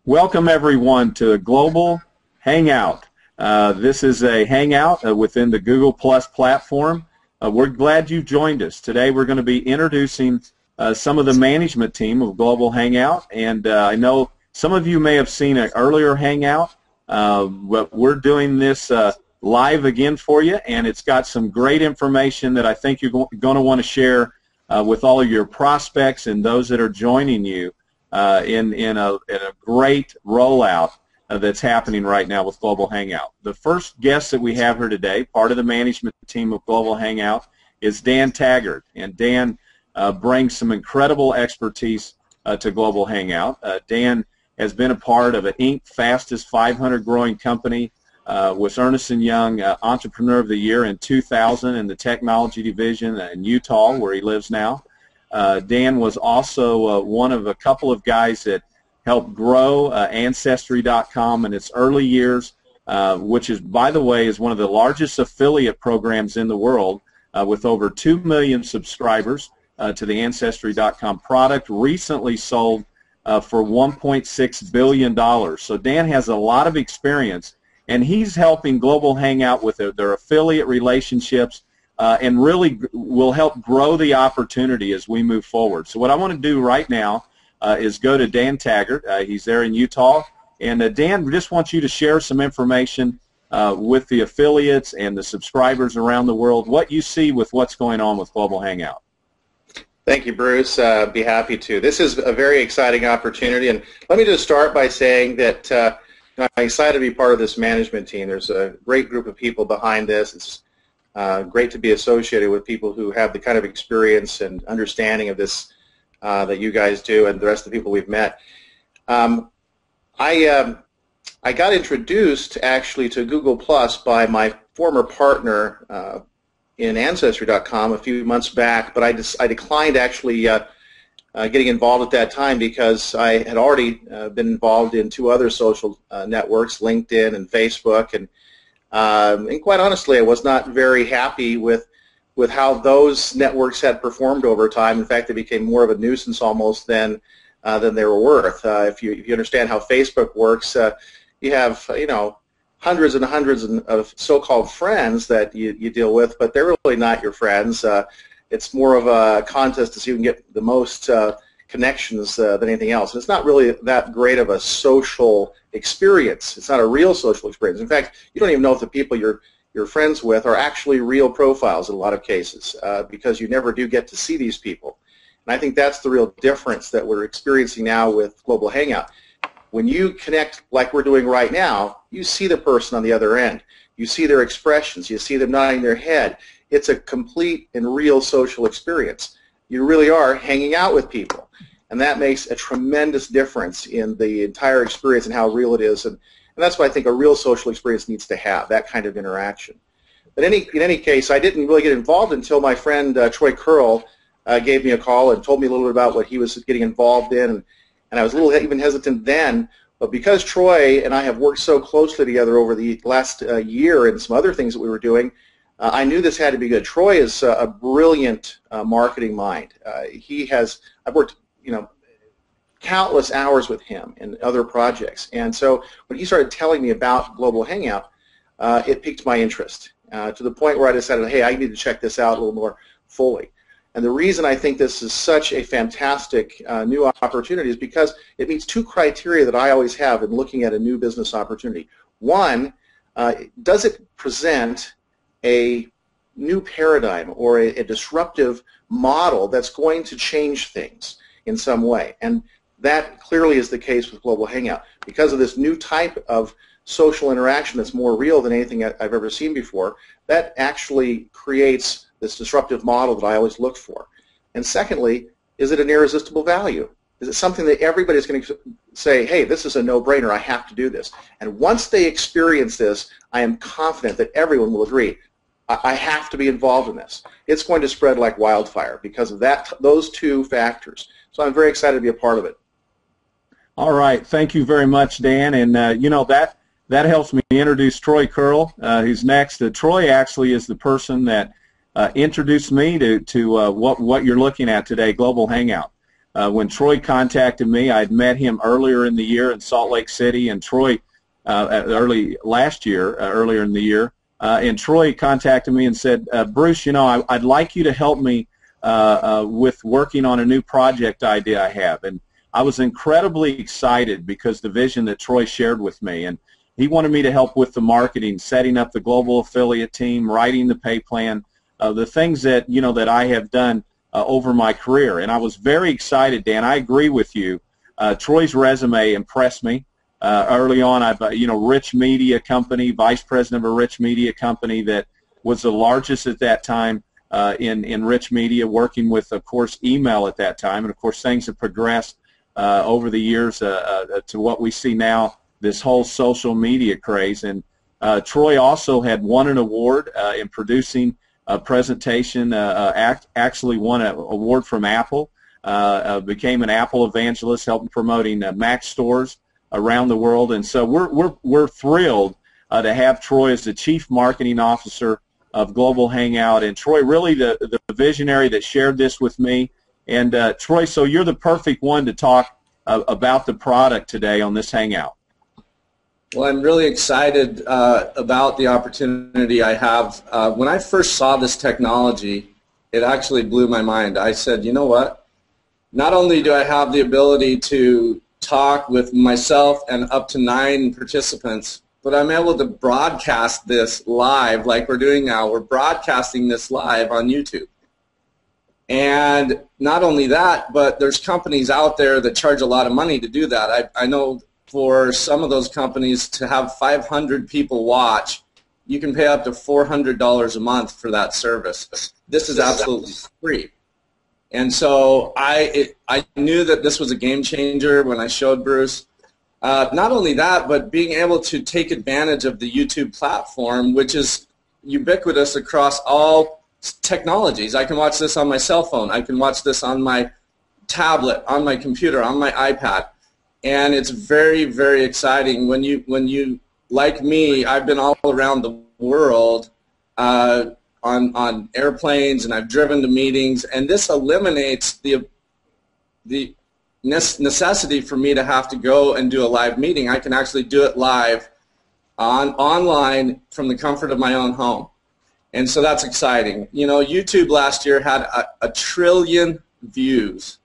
Welcome everyone to a Global Hangout. This is a Hangout within the Google Plus platform. We're glad you've joined us. Today we're going to be introducing some of the management team of Global Hangout, and I know some of you may have seen an earlier Hangout, but we're doing this live again for you, and it's got some great information that I think you're going to want to share with all of your prospects and those that are joining you in a great rollout that's happening right now with Global Hangout. The first guest that we have here today, part of the management team of Global Hangout, is Dan Taggart, and Dan brings some incredible expertise to Global Hangout. Dan has been a part of an Inc. fastest 500 growing company, was Ernst & Young Entrepreneur of the Year in 2000 in the technology division in Utah, where he lives now. Dan was also one of a couple of guys that helped grow Ancestry.com in its early years, which is, by the way, is one of the largest affiliate programs in the world with over 2 million subscribers to the Ancestry.com product, recently sold for $1.6 billion. So Dan has a lot of experience, and he's helping Global Hangout with their affiliate relationships, and really will help grow the opportunity as we move forward. So what I want to do right now is go to Dan Taggart. He's there in Utah. And Dan, we just want you to share some information with the affiliates and the subscribers around the world, what you see with what's going on with Global Hangout. Thank you, Bruce. Be happy to. This is a very exciting opportunity. And let me just start by saying that I'm excited to be part of this management team. There's a great group of people behind this. It's great to be associated with people who have the kind of experience and understanding of this that you guys do, and the rest of the people we've met. I got introduced actually to Google Plus by my former partner in Ancestry.com a few months back, but I declined actually getting involved at that time because I had already been involved in 2 other social networks, LinkedIn and Facebook, and quite honestly, I was not very happy with how those networks had performed over time. In fact, they became more of a nuisance almost than they were worth. If you understand how Facebook works, you have hundreds and hundreds of so-called friends that you deal with, but they're really not your friends. It's more of a contest to see who can get the most connections than anything else. And it's not really that great of a social experience. It's not a real social experience. In fact, you don't even know if the people you're friends with are actually real profiles in a lot of cases because you never do get to see these people. And I think that's the real difference that we're experiencing now with Global Hangout. When you connect like we're doing right now, you see the person on the other end. You see their expressions. You see them nodding their head. It's a complete and real social experience. You really are hanging out with people, and that makes a tremendous difference in the entire experience and how real it is, and that's what I think a real social experience needs to have, that kind of interaction. But in any case, I didn't really get involved until my friend Troy Curl gave me a call and told me a little bit about what he was getting involved in, and I was a little even hesitant then, but because Troy and I have worked so closely together over the last year and some other things that we were doing, I knew this had to be good. Troy is a brilliant marketing mind. I've worked, countless hours with him in other projects, and so when he started telling me about Global Hangout, it piqued my interest to the point where I decided, hey, I need to check this out a little more fully. And the reason I think this is such a fantastic new opportunity is because it meets 2 criteria that I always have in looking at a new business opportunity. One, does it present a new paradigm or a disruptive model that's going to change things in some way? And that clearly is the case with Global Hangout. Because of this new type of social interaction that's more real than anything I've ever seen before, that actually creates this disruptive model that I always look for. And secondly, is it an irresistible value? Is it something that everybody's going to say, hey, this is a no-brainer, I have to do this? And once they experience this, I am confident that everyone will agree, I have to be involved in this. It's going to spread like wildfire because of those 2 factors. So I'm very excited to be a part of it. All right. Thank you very much, Dan. And, that helps me introduce Troy Curl, who's next. Troy actually is the person that introduced me to what you're looking at today, Global Hangout. when Troy contacted me. I'd met him earlier in the year in Salt Lake City, and Troy earlier in the year, and Troy contacted me and said, Bruce, I'd like you to help me with working on a new project idea I have. And I was incredibly excited because the vision that Troy shared with me, and he wanted me to help with the marketing, setting up the global affiliate team, writing the pay plan, the things that that I have done over my career. And I was very excited, Dan. I agree with you. Troy's resume impressed me. Early on, Rich Media Company, vice president of a Rich Media Company that was the largest at that time in Rich Media, working with, of course, email at that time. And, of course, things have progressed over the years to what we see now, this whole social media craze. And Troy also had won an award in producing a presentation, actually won an award from Apple, became an Apple evangelist, helping promoting Mac stores around the world. And so we're thrilled to have Troy as the Chief Marketing Officer of Global Hangout. And Troy, really the visionary that shared this with me. And Troy, so you're the perfect one to talk about the product today on this Hangout. Well, I'm really excited about the opportunity I have. When I first saw this technology, it actually blew my mind. I said, you know what? Not only do I have the ability to talk with myself and up to 9 participants, but I'm able to broadcast this live like we're doing now. We're broadcasting this live on YouTube. And not only that, but there's companies out there that charge a lot of money to do that. I know for some of those companies to have 500 people watch, you can pay up to $400 a month for that service. This is absolutely free. And so I knew that this was a game changer when I showed Bruce. Not only that, but being able to take advantage of the YouTube platform, which is ubiquitous across all technologies. I can watch this on my cell phone. I can watch this on my tablet, on my computer, on my iPad. And it's very, very exciting. When you like me, I've been all around the world on airplanes, and I've driven to meetings, and this eliminates the necessity for me to have to go and do a live meeting. I can actually do it live online from the comfort of my own home. And so that's exciting. YouTube last year had a trillion views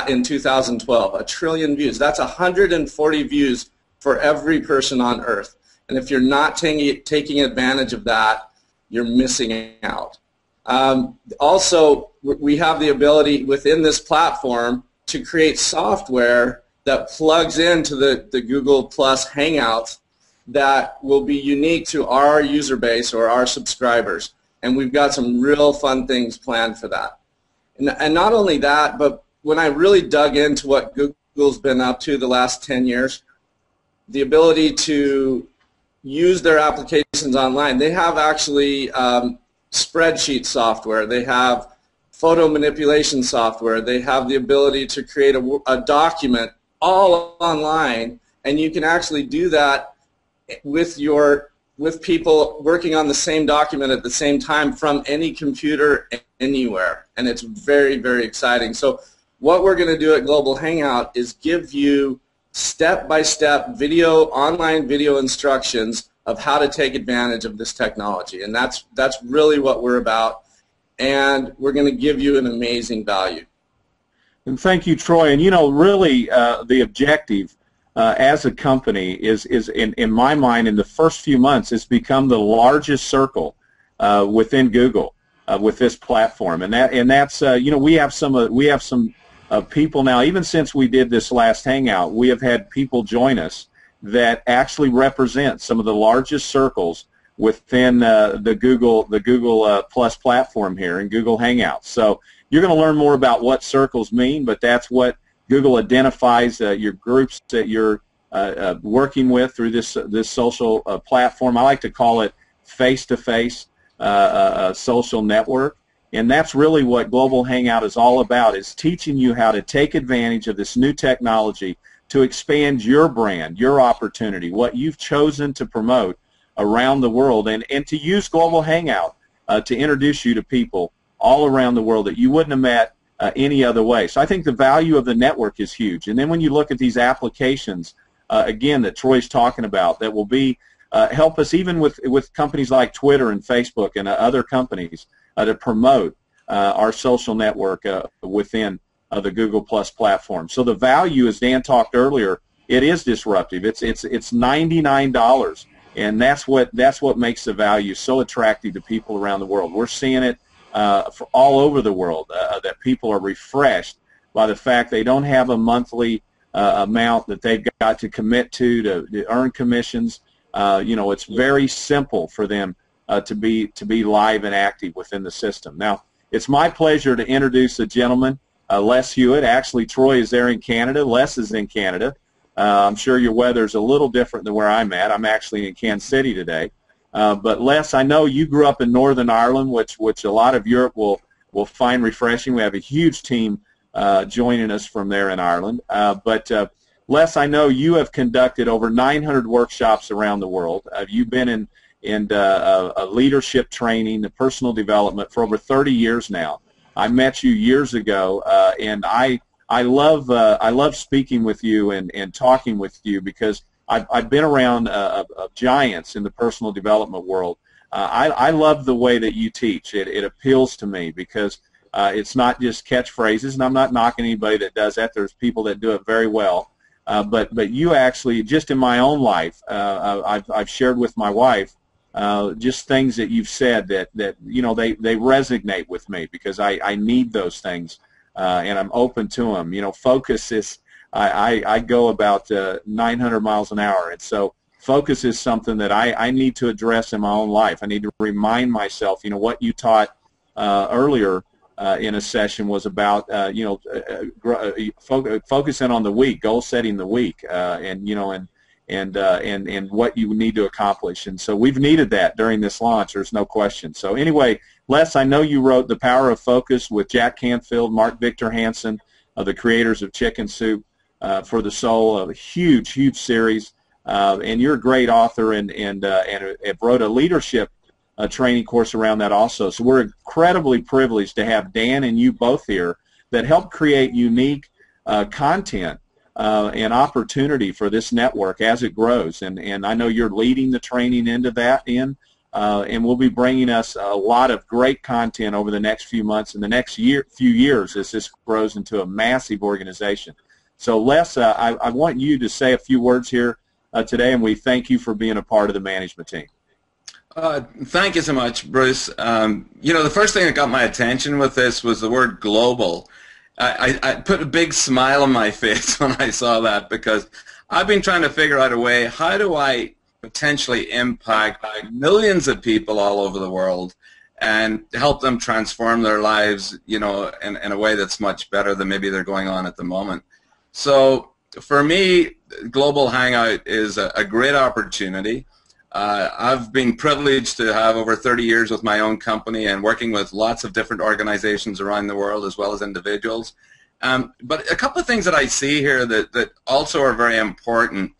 in 2012, a trillion views. That's 140 views for every person on Earth. And if you're not taking advantage of that, you're missing out. Also, we have the ability within this platform to create software that plugs into the Google Plus Hangouts that will be unique to our user base or our subscribers. And we've got some real fun things planned for that. And not only that, but when I really dug into what Google's been up to the last 10 years, the ability to use their applications online. They have actually spreadsheet software. They have photo manipulation software. They have the ability to create a document all online, and you can actually do that with people working on the same document at the same time from any computer anywhere, and it's very, very exciting. So what we're going to do at Global Hangout is give you step-by-step online video instructions of how to take advantage of this technology, and that's really what we're about, and we're going to give you an amazing value. And thank you, Troy. And really the objective as a company is in my mind, in the first few months, it's become the largest circle within Google with this platform, and that's we have some people now. Even since we did this last Hangout, we have had people join us that actually represent some of the largest circles within the Google Plus platform here in Google Hangouts. So you're going to learn more about what circles mean, but that's what Google identifies your groups that you're working with through this social platform. I like to call it face-to-face social network. And that's really what Global Hangout is all about, is teaching you how to take advantage of this new technology to expand your brand, your opportunity, what you've chosen to promote around the world, and to use Global Hangout to introduce you to people all around the world that you wouldn't have met any other way. So I think the value of the network is huge. And then when you look at these applications, again, that Troy's talking about, that will be help us even with companies like Twitter and Facebook and other companies to promote our social network within the Google Plus platform. So the value, as Dan talked earlier, it is disruptive. It's $99, and that's what makes the value so attractive to people around the world. We're seeing it for all over the world, that people are refreshed by the fact they don't have a monthly amount that they've got to commit to earn commissions. It's very simple for them to be live and active within the system. Now, it's my pleasure to introduce a gentleman, Les Hewitt. Actually, Troy is there in Canada. Les is in Canada. I'm sure your weather's a little different than where I'm at. I'm actually in Kansas City today. But Les, I know you grew up in Northern Ireland, which a lot of Europe will find refreshing. We have a huge team joining us from there in Ireland. But Les, I know you have conducted over 900 workshops around the world. You've been in leadership training, the personal development for over 30 years now. I met you years ago, and I love speaking with you and talking with you because I've been around giants in the personal development world. I love the way that you teach. It appeals to me because it's not just catchphrases, and I'm not knocking anybody that does that. There's people that do it very well. But you actually, just in my own life, I've shared with my wife just things that you've said that they resonate with me because I need those things, and I'm open to them. Focus is, I go about 900 miles an hour, and so focus is something that I need to address in my own life. I need to remind myself, what you taught earlier in a session was about focusing on the week, goal setting the week, and what you need to accomplish. And so we've needed that during this launch. There's no question. So anyway, Les, I know you wrote The Power of Focus with Jack Canfield, Mark Victor Hansen, the creators of Chicken Soup for the Soul, a huge series. And you're a great author and wrote a leadership training course around that also. So we're incredibly privileged to have Dan and you both here that help create unique content and opportunity for this network as it grows. And I know you're leading the training into that, and we'll be bringing us a lot of great content over the next few months and the next few years as this grows into a massive organization. So Les, I want you to say a few words here today, and we thank you for being a part of the management team. Thank you so much, Bruce. The first thing that got my attention with this was the word global. I put a big smile on my face when I saw that because I've been trying to figure out a way, how do I potentially impact millions of people all over the world and help them transform their lives, in a way that's much better than maybe they're going on at the moment. So for me, Global Hangout is a great opportunity. I've been privileged to have over 30 years with my own company and working with lots of different organizations around the world as well as individuals. But a couple of things that I see here that also are very important.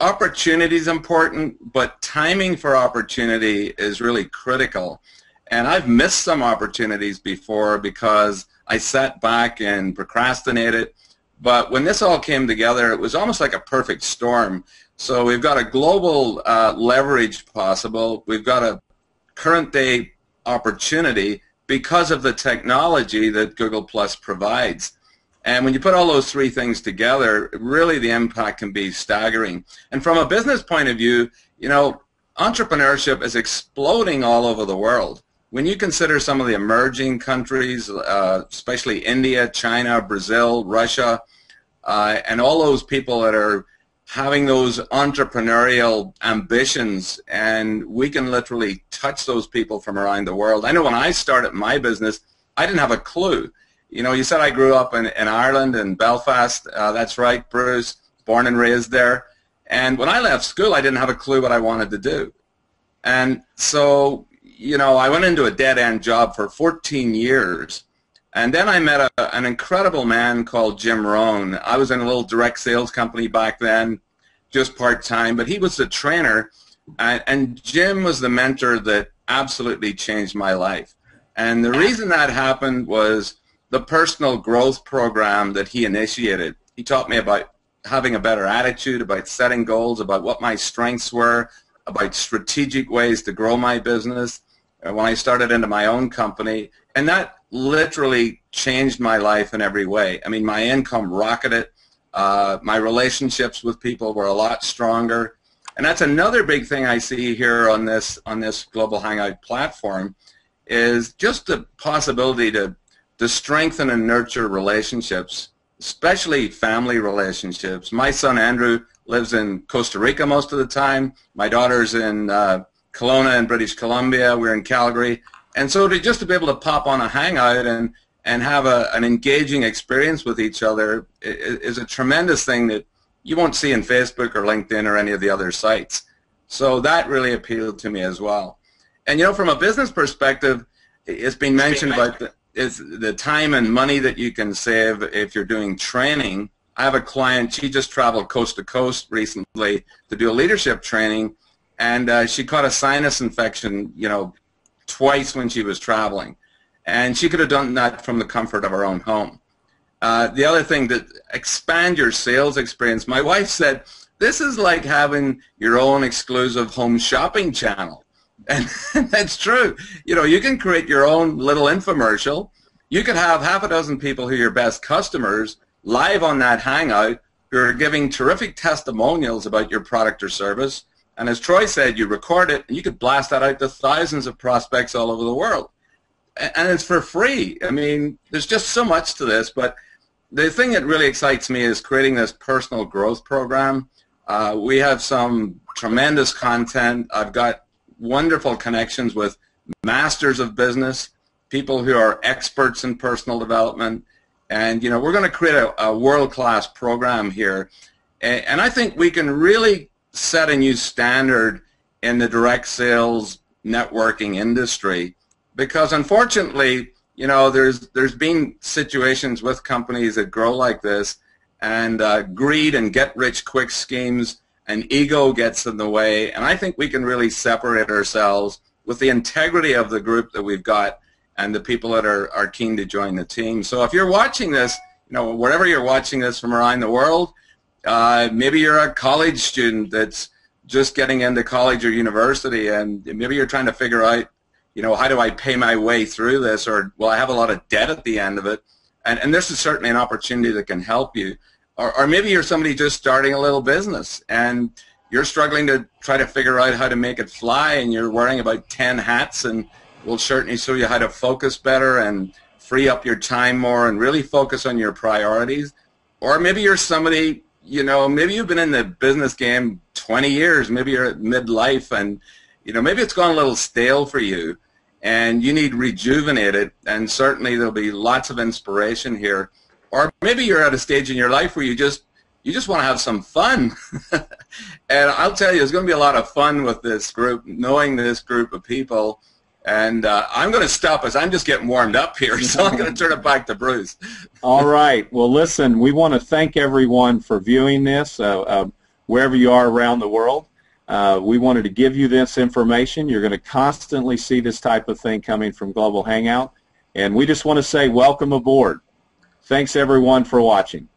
Opportunity is important, but timing for opportunity is really critical. And I've missed some opportunities before because I sat back and procrastinated. But when this all came together, it was almost like a perfect storm. So we've got a global leverage possible. We've got a current day opportunity because of the technology that Google Plus provides. And when you put all those three things together, really the impact can be staggering. And from a business point of view, entrepreneurship is exploding all over the world. When you consider some of the emerging countries, especially India, China, Brazil, Russia, and all those people that are having those entrepreneurial ambitions, and we can literally touch those people from around the world. I know when I started my business, I didn't have a clue. You said I grew up in Ireland, in Belfast. That's right, Bruce, born and raised there. And when I left school, I didn't have a clue what I wanted to do. And so, I went into a dead-end job for 14 years. And then I met an incredible man called Jim Rohn. I was in a little direct sales company back then, just part-time, but he was the trainer, and Jim was the mentor that absolutely changed my life. And the reason that happened was the personal growth program that he initiated. He taught me about having a better attitude, about setting goals, about what my strengths were, about strategic ways to grow my business when I started into my own company. And that literally changed my life in every way. I mean, my income rocketed. My relationships with people were a lot stronger. And that's another big thing I see here on this Global Hangout platform, is just the possibility to strengthen and nurture relationships, especially family relationships. My son Andrew lives in Costa Rica most of the time. My daughter's in Kelowna in British Columbia. We're in Calgary. And so to be able to pop on a Hangout and have an engaging experience with each other is a tremendous thing that you won't see in Facebook or LinkedIn or any of the other sites. So that really appealed to me as well. And you know, from a business perspective, it's been mentioned about the time and money that you can save if you're doing training. I have a client, she just traveled coast to coast recently to do a leadership training, and she caught a sinus infection, you know, twice when she was traveling. And she could have done that from the comfort of her own home. The other thing, to expand your sales experience, my wife said, this is like having your own exclusive home shopping channel. And that's true. You know, you can create your own little infomercial. You could have half a dozen people who are your best customers live on that Hangout who are giving terrific testimonials about your product or service. And as Troy said, you record it, and you could blast that out to thousands of prospects all over the world. And it's for free. I mean, there's just so much to this. But the thing that really excites me is creating this personal growth program. We have some tremendous content. I've got wonderful connections with masters of business, people who are experts in personal development. And, you know, we're going to create a world-class program here. And I think we can really set a new standard in the direct sales networking industry, because unfortunately, you know, there's been situations with companies that grow like this, and greed and get-rich-quick schemes and ego gets in the way. And I think we can really separate ourselves with the integrity of the group that we've got and the people that are keen to join the team. So if you're watching this, you know, wherever you're watching this from around the world, maybe you're a college student that's just getting into college or university, and maybe you're trying to figure out, you know, how do I pay my way through this, or, well, I have a lot of debt at the end of it. And this is certainly an opportunity that can help you. Or maybe you're somebody just starting a little business, and you're struggling to try to figure out how to make it fly, and you're wearing about 10 hats, and we'll certainly show you how to focus better and free up your time more and really focus on your priorities. Or maybe you're somebody, you know, maybe you've been in the business game 20 years, maybe you're at midlife, and, you know, maybe it's gone a little stale for you, and you need rejuvenated, and certainly there'll be lots of inspiration here. Or maybe you're at a stage in your life where you just want to have some fun. And I'll tell you, it's going to be a lot of fun with this group, knowing this group of people. And I'm going to stop as I'm just getting warmed up here, so I'm going to turn it back to Bruce. All right. Well, listen, we want to thank everyone for viewing this, wherever you are around the world. We wanted to give you this information. You're going to constantly see this type of thing coming from Global Hangout. And we just want to say welcome aboard. Thanks, everyone, for watching.